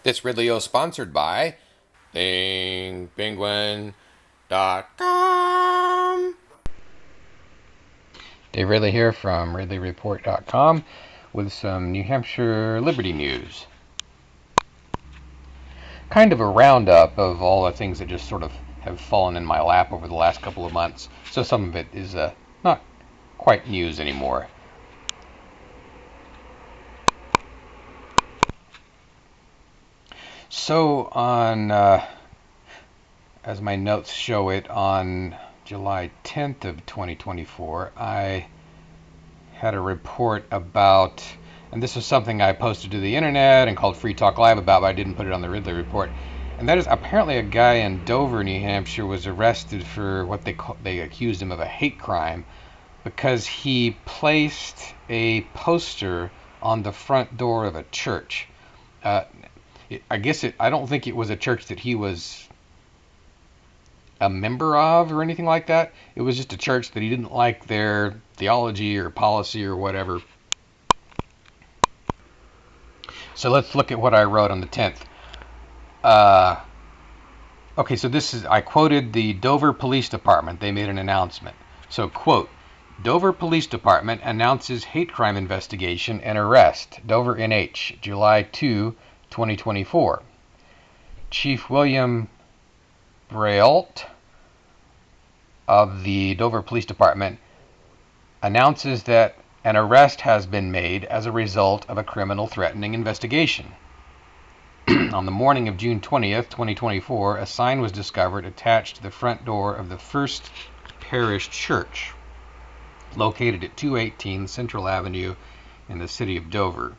This video is sponsored by ThinkPenguin.com. Dave Ridley here from ridleyreport.com with some New Hampshire Liberty news. Kind of a roundup of all the things that just sort of have fallen in my lap over the last couple of months. So some of it is not quite news anymore. So as my notes show it, on July 10th of 2024, I had a report about, and this was something I posted to the internet and called Free Talk Live about, but I didn't put it on the Ridley Report. And that is, apparently a guy in Dover, New Hampshire, was arrested for what they accused him of a hate crime because he placed a poster on the front door of a church. I don't think it was a church that he was a member of or anything like that. It was just a church that he didn't like their theology or policy or whatever. So let's look at what I wrote on the 10th. Okay, so I quoted the Dover Police Department. They made an announcement. So, quote, Dover Police Department announces hate crime investigation and arrest. Dover NH, July 2, 2024. Chief William Brault of the Dover Police Department announces that an arrest has been made as a result of a criminal threatening investigation. On the morning of June 20th, 2024, a sign was discovered attached to the front door of the First Parish Church, located at 218 Central Avenue in the city of Dover.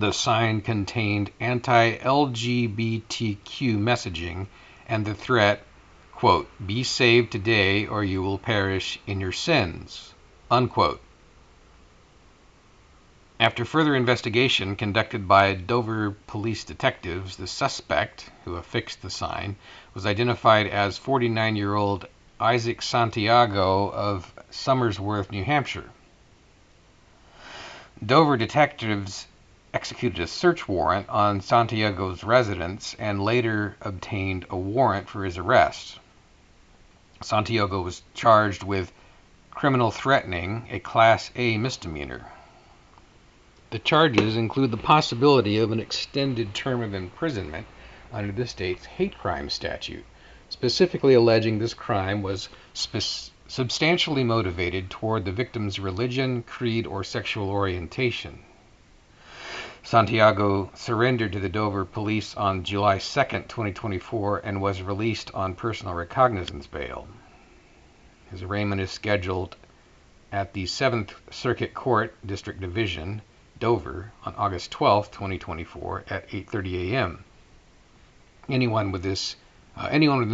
The sign contained anti-LGBTQ messaging and the threat, quote, be saved today or you will perish in your sins, unquote. After further investigation conducted by Dover police detectives, the suspect, who affixed the sign, was identified as 49-year-old Isaac Santiago of Somersworth, New Hampshire. Dover detectives executed a search warrant on Santiago's residence and later obtained a warrant for his arrest. Santiago was charged with criminal threatening, a Class A misdemeanor. The charges include the possibility of an extended term of imprisonment under the state's hate crime statute, specifically alleging this crime was substantially motivated toward the victim's religion, creed, or sexual orientation. Santiago surrendered to the Dover police on July 2nd, 2024, and was released on personal recognizance bail. His arraignment is scheduled at the 7th Circuit Court, District Division, Dover, on August 12th, 2024, at 8:30 a.m. Anyone with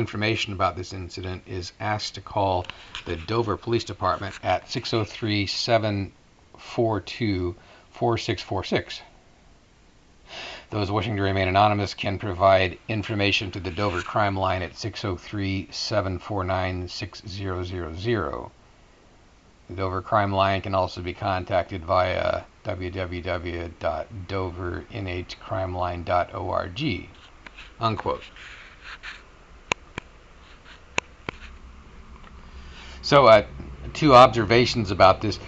information about this incident is asked to call the Dover Police Department at 603-742-4646. Those wishing to remain anonymous can provide information to the Dover Crime Line at 603-749-6000. The Dover Crime Line can also be contacted via www.dovernhcrimeline.org, unquote. So, two observations about this.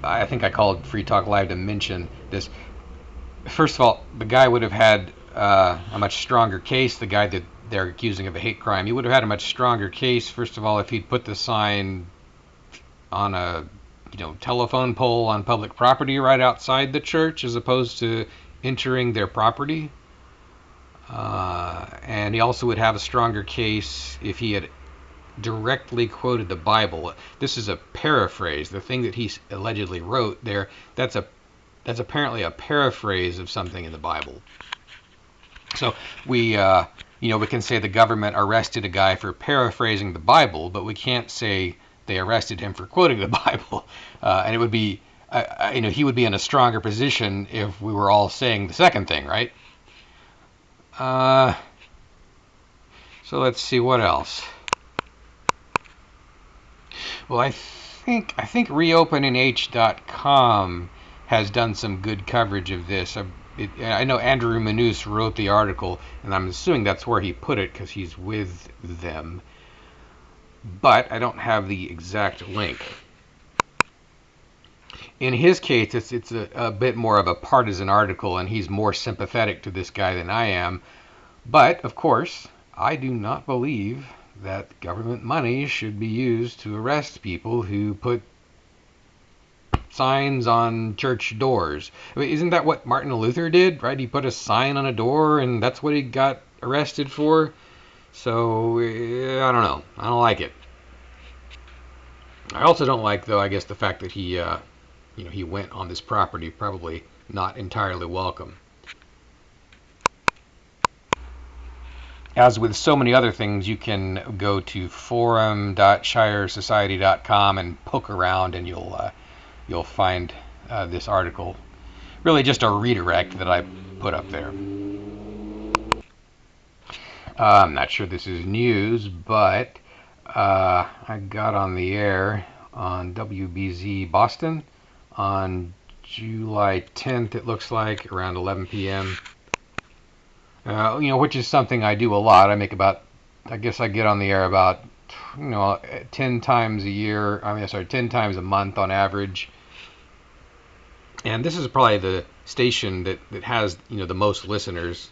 I think I called Free Talk Live to mention this. First of all, the guy would have had a much stronger case, the guy that they're accusing of a hate crime. He would have had a much stronger case, first of all, if he'd put the sign on a telephone pole on public property right outside the church as opposed to entering their property. And he also would have a stronger case if he had directly quoted the Bible. This is a paraphrase. The thing that he allegedly wrote there, that's apparently a paraphrase of something in the Bible. So we can say the government arrested a guy for paraphrasing the Bible, but we can't say they arrested him for quoting the Bible. And it would be, he would be in a stronger position if we were all saying the second thing, right? So let's see what else. Well, I think reopennh.com has done some good coverage of this. I know Andrew Manus wrote the article, and I'm assuming that's where he put it because he's with them. But I don't have the exact link. In his case, it's a bit more of a partisan article, and he's more sympathetic to this guy than I am. But, of course, I do not believe that government money should be used to arrest people who put signs on church doors. I mean, isn't that what Martin Luther did, right? He put a sign on a door, and that's what he got arrested for. So, I don't know. I don't like it. I also don't like, though, I guess the fact that he went on this property, probably not entirely welcome. As with so many other things, you can go to forum.shiresociety.com and poke around, and you'll find this article. Really, just a redirect that I put up there. I'm not sure this is news, but I got on the air on WBZ Boston on July 10th, it looks like, around 11 p.m. Which is something I do a lot. I guess I get on the air about 10 times a year. 10 times a month on average. And this is probably the station that has, the most listeners,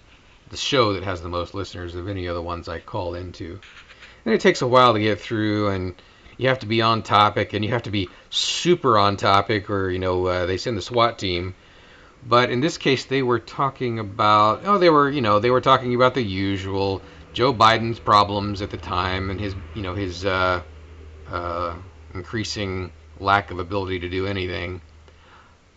the show that has the most listeners of any of the ones I call into. And it takes a while to get through, and you have to be on topic, and you have to be super on topic, or, they send the SWAT team. But in this case, they were talking about, they were talking about the usual Joe Biden's problems at the time, and his increasing lack of ability to do anything.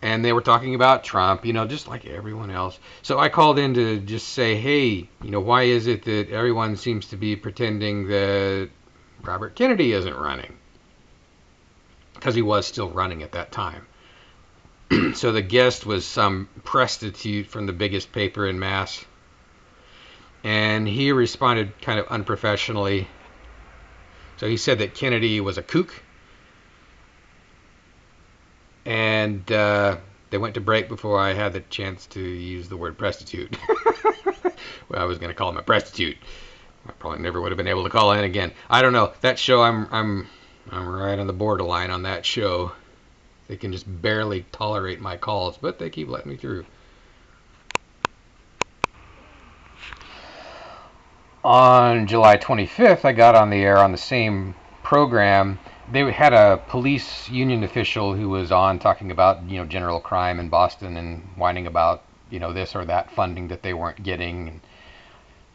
And they were talking about Trump, just like everyone else. So I called in to just say, hey, why is it that everyone seems to be pretending that Robert Kennedy isn't running? Because he was still running at that time. So the guest was some prostitute from the biggest paper in Mass. And he responded kind of unprofessionally. So he said that Kennedy was a kook. And they went to break before I had the chance to use the word prostitute. Well, I was going to call him a prostitute. I probably never would have been able to call in again. I don't know. That show, I'm right on the borderline on that show. They can just barely tolerate my calls, but they keep letting me through. On July 25th, I got on the air on the same program. They had a police union official who was on talking about, general crime in Boston and whining about, this or that funding that they weren't getting. And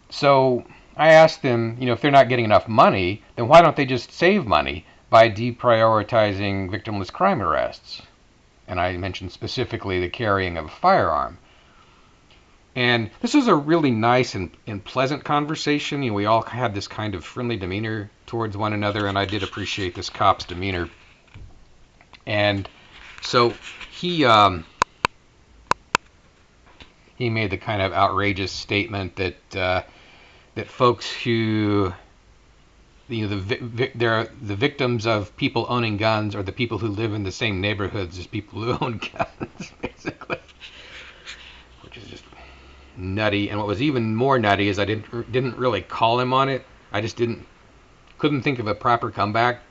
so I asked them, if they're not getting enough money, then why don't they just save money by deprioritizing victimless crime arrests? And I mentioned specifically the carrying of a firearm. And this was a really nice and pleasant conversation. We all had this kind of friendly demeanor towards one another, and I did appreciate this cop's demeanor. And so he made the kind of outrageous statement that folks who they're the victims of people owning guns are the people who live in the same neighborhoods as people who own guns, basically. Which is just nutty. And what was even more nutty is I didn't really call him on it. I just couldn't think of a proper comeback.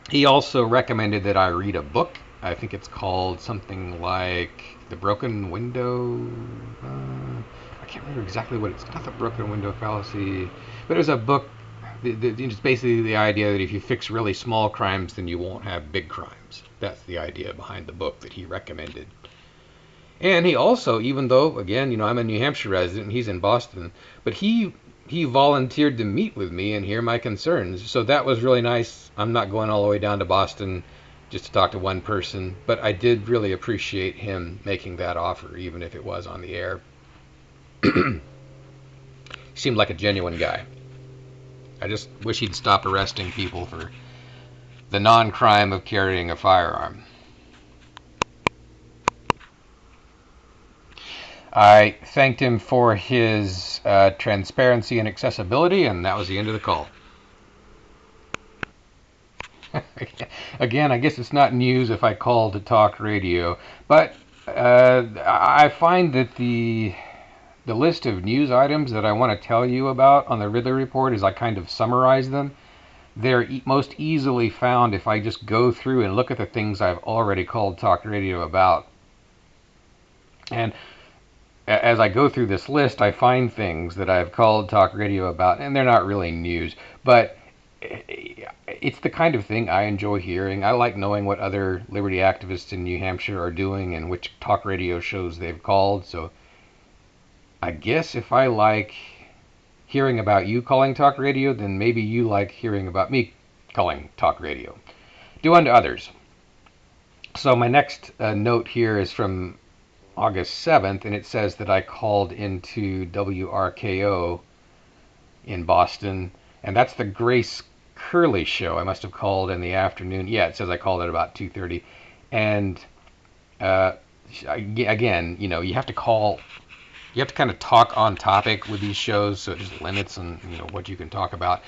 He also recommended that I read a book. I think it's called something like The Broken Window. I can't remember exactly what it's. Not The Broken Window Fallacy, but it was a book. It's basically the idea that if you fix really small crimes, then you won't have big crimes. That's the idea behind the book that he recommended. And he also, even though, again, I'm a New Hampshire resident and he's in Boston, but he volunteered to meet with me and hear my concerns. So that was really nice. I'm not going all the way down to Boston just to talk to one person, but I did really appreciate him making that offer, even if it was on the air. He seemed like a genuine guy. I just wish he'd stop arresting people for the non-crime of carrying a firearm. I thanked him for his transparency and accessibility, and that was the end of the call. Again, I guess it's not news if I call to talk radio, but I find that the list of news items that I want to tell you about on the Ridley Report, is I kind of summarize them. They're most easily found if I just go through and look at the things I've already called talk radio about. And as I go through this list, I find things that I've called talk radio about, and they're not really news, but it's the kind of thing I enjoy hearing. I like knowing what other liberty activists in New Hampshire are doing and which talk radio shows they've called. So I guess if I like hearing about you calling talk radio, then maybe you like hearing about me calling talk radio. Do unto others. So my next note here is from August 7th, and it says that I called into WRKO in Boston, and that's the Grace Curley show. I must have called in the afternoon. Yeah, it says I called at about 2:30, and again, you have to call. You have to kind of talk on topic with these shows, so it just limits on what you can talk about.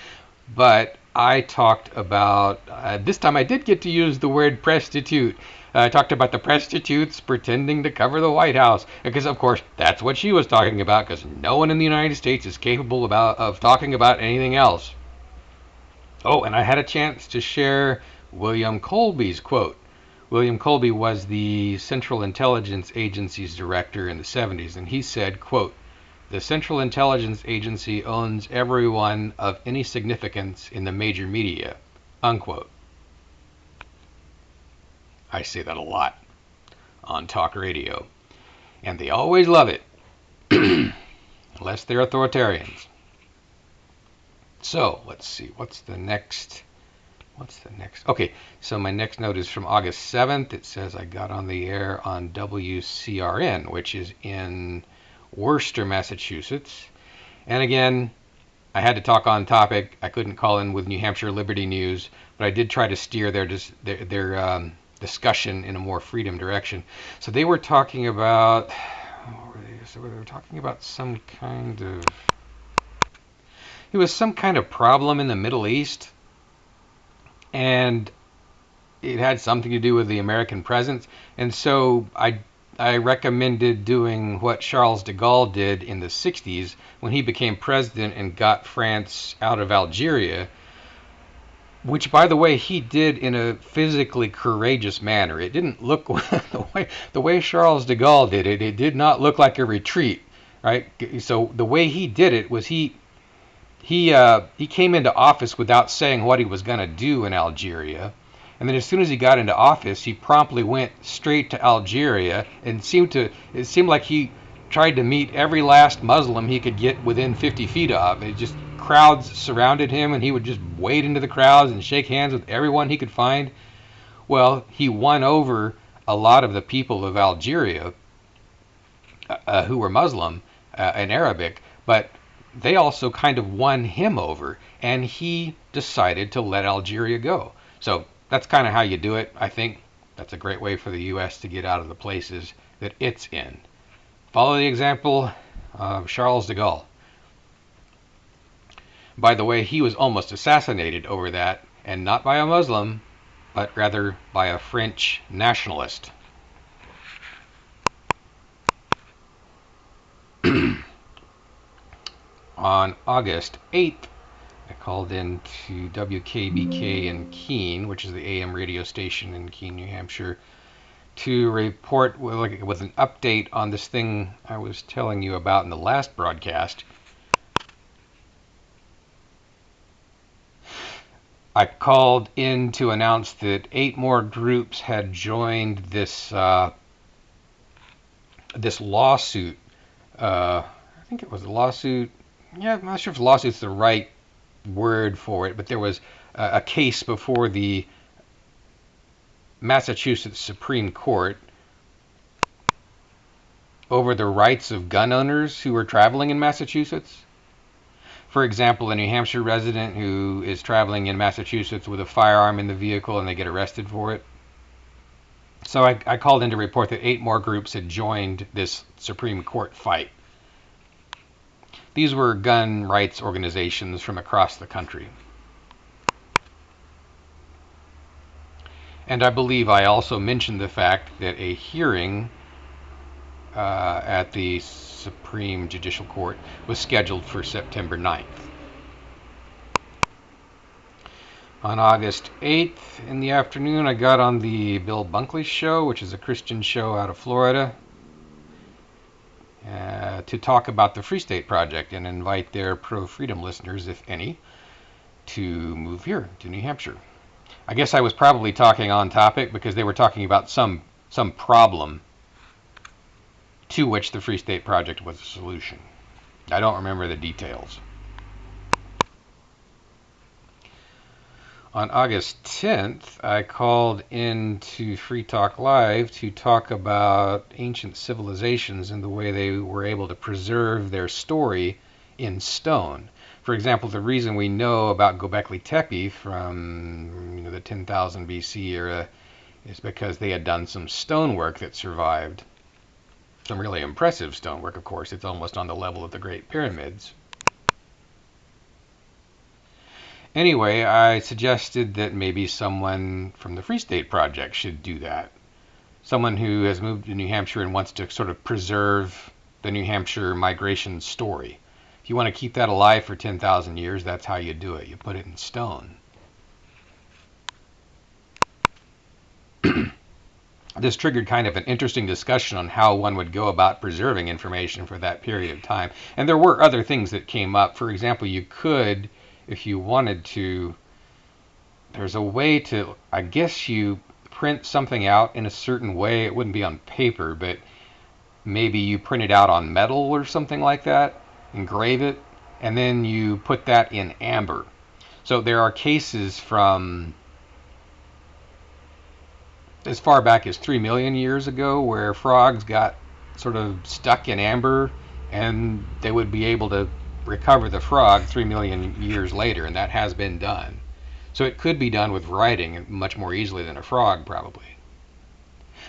But I talked about this time. I did get to use the word prostitute. I talked about the prostitutes pretending to cover the White House, because of course that's what she was talking about. Because no one in the United States is capable of talking about anything else. Oh, and I had a chance to share William Colby's quote. William Colby was the Central Intelligence Agency's director in the 70s, and he said, quote, "The Central Intelligence Agency owns everyone of any significance in the major media," unquote. I say that a lot on talk radio, and they always love it, unless they're authoritarians. So, let's see, what's the next? Okay, so my next note is from August 7th. It says I got on the air on WCRN, which is in Worcester, Massachusetts. And again, I had to talk on topic. I couldn't call in with New Hampshire Liberty News, but I did try to steer their discussion in a more freedom direction. So they were talking about, some kind of, it was some kind of problem in the Middle East, and it had something to do with the American presence. And so I recommended doing what Charles de Gaulle did in the 60s when he became president and got France out of Algeria, which, by the way, he did in a physically courageous manner. It didn't look the way Charles de Gaulle did it. It did not look like a retreat, right? So the way he did it was he came into office without saying what he was going to do in Algeria. And then as soon as he got into office, he promptly went straight to Algeria, and it seemed like he tried to meet every last Muslim he could get within 50 feet of. It just, crowds surrounded him, and he would just wade into the crowds and shake hands with everyone he could find. Well, he won over a lot of the people of Algeria who were Muslim and Arabic, but they also kind of won him over, and he decided to let Algeria go. So that's kind of how you do it. I think that's a great way for the U.S. to get out of the places that it's in. Follow the example of Charles de Gaulle. By the way, he was almost assassinated over that, and not by a Muslim, but rather by a French nationalist. On August 8th, I called into WKBK in Keene, which is the AM radio station in Keene, New Hampshire, to report with an update on this thing I was telling you about in the last broadcast. I called in to announce that 8 more groups had joined this lawsuit. I think it was a lawsuit. Yeah, I'm not sure if lawsuit's the right word for it, but there was a case before the Massachusetts Supreme Court over the rights of gun owners who were traveling in Massachusetts. For example, a New Hampshire resident who is traveling in Massachusetts with a firearm in the vehicle and they get arrested for it. So I called in to report that 8 more groups had joined this Supreme Court fight. These were gun rights organizations from across the country. And I believe I also mentioned the fact that a hearing at the Supreme Judicial Court was scheduled for September 9th. On August 8th in the afternoon, I got on the Bill Bunkley Show, which is a Christian show out of Florida, to talk about the Free State Project and invite their pro-freedom listeners, if any, to move here to New Hampshire. I guess I was probably talking on topic because they were talking about some problem to which the Free State Project was a solution. I don't remember the details. On August 10th, I called into Free Talk Live to talk about ancient civilizations and the way they were able to preserve their story in stone. For example, the reason we know about Göbekli Tepe from the 10,000 BC era is because they had done some stonework that survived. Some really impressive stonework, of course. It's almost on the level of the Great Pyramids. Anyway, I suggested that maybe someone from the Free State Project should do that. Someone who has moved to New Hampshire and wants to sort of preserve the New Hampshire migration story. If you want to keep that alive for 10,000 years, that's how you do it. You put it in stone. This triggered kind of an interesting discussion on how one would go about preserving information for that period of time. And there were other things that came up. For example, you could, if you wanted to, there's a way to, I guess you print something out in a certain way. It wouldn't be on paper, but maybe you print it out on metal or something like that, engrave it, and then you put that in amber. So there are cases from as far back as 3 million years ago where frogs got sort of stuck in amber, and they would be able to recover the frog 3 million years later, and that has been done. So it could be done with writing much more easily than a frog, probably.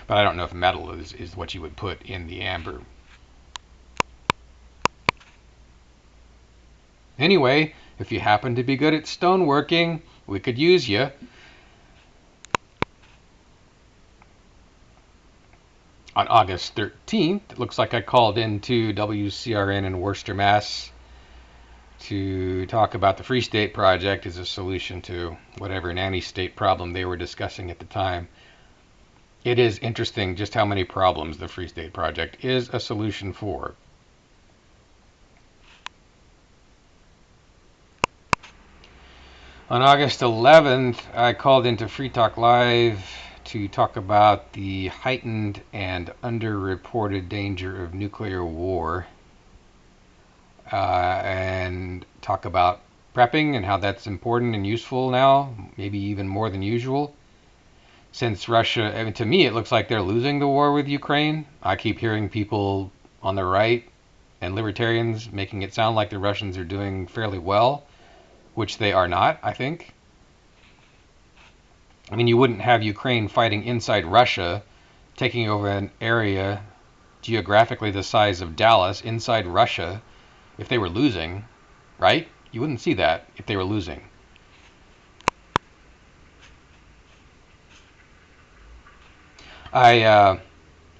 But I don't know if metal is what you would put in the amber. Anyway, if you happen to be good at stoneworking, we could use you. On August 13th, it looks like I called into WCRN in Worcester, Mass. to talk about the Free State Project as a solution to whatever nanny-state problem they were discussing at the time. It is interesting just how many problems the Free State Project is a solution for. On August 11th, I called into Free Talk Live to talk about the heightened and underreported danger of nuclear war, and talk about prepping and how that's important and useful now, maybe even more than usual. Since Russia, I mean, to me, it looks like they're losing the war with Ukraine. I keep hearing people on the right and libertarians making it sound like the Russians are doing fairly well, which they are not, I think. I mean, you wouldn't have Ukraine fighting inside Russia, taking over an area geographically the size of Dallas inside Russia if they were losing, right? You wouldn't see that if they were losing. I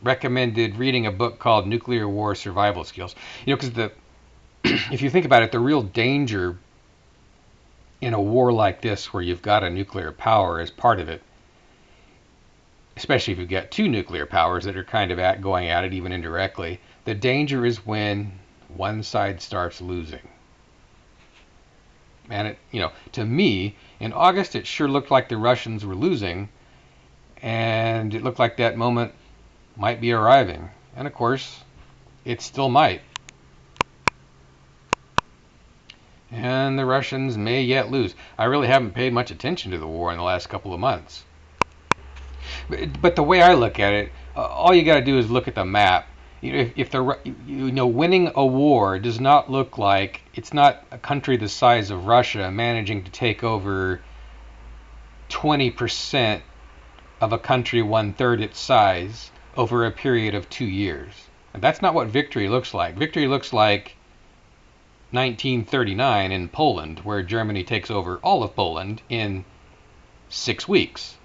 recommended reading a book called Nuclear War Survival Skills. You know, because if you think about it, the real danger in a war like this, where you've got a nuclear power as part of it, especially if you've got two nuclear powers that are kind of going at it even indirectly, the danger is when one side starts losing. And to me, in August, it sure looked like the Russians were losing, and it looked like that moment might be arriving. And of course, it still might. And the Russians may yet lose. I really haven't paid much attention to the war in the last couple of months. But the way I look at it, all you got to do is look at the map. Winning a war does not look like, it's not a country the size of Russia managing to take over 20% of a country 1/3 its size over a period of 2 years. And that's not what victory looks like. Victory looks like 1939 in Poland, where Germany takes over all of Poland in 6 weeks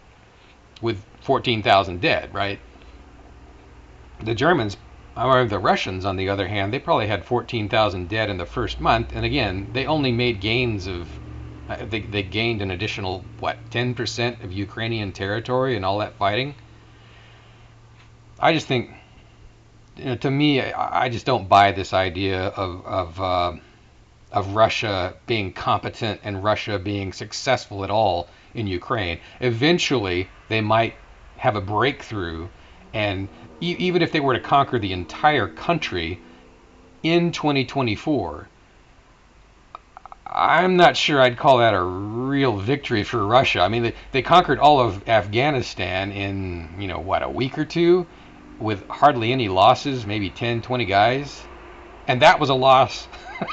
with 14,000 dead, right? The Germans However, the Russians, on the other hand, they probably had 14,000 dead in the first month, and again, they only made gains of, they gained an additional, what, 10% of Ukrainian territory and all that fighting? I just think, to me, I just don't buy this idea of Russia being competent and Russia being successful at all in Ukraine. Eventually, they might have a breakthrough, and even if they were to conquer the entire country in 2024, I'm not sure I'd call that a real victory for Russia. I mean, they conquered all of Afghanistan in, what, a week or two with hardly any losses, maybe 10, 20 guys. And that was a loss.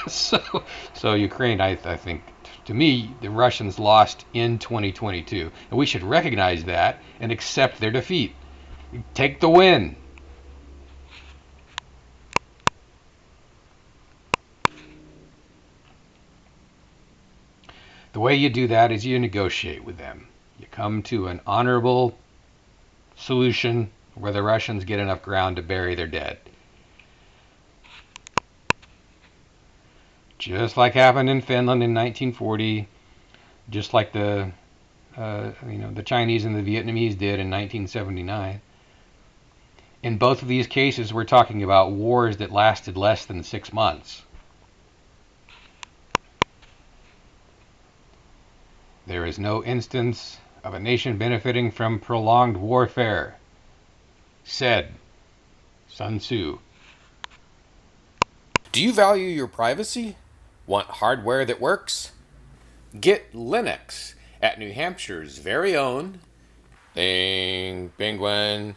so Ukraine, I think, to me, the Russians lost in 2022. And we should recognize that and accept their defeat. Take the win. The way you do that is you negotiate with them. You come to an honorable solution where the Russians get enough ground to bury their dead. Just like happened in Finland in 1940, just like the Chinese and the Vietnamese did in 1979. In both of these cases, we're talking about wars that lasted less than 6 months. There is no instance of a nation benefiting from prolonged warfare, said Sun Tzu. Do you value your privacy? Want hardware that works? Get Linux at New Hampshire's very own thingpenguin.com.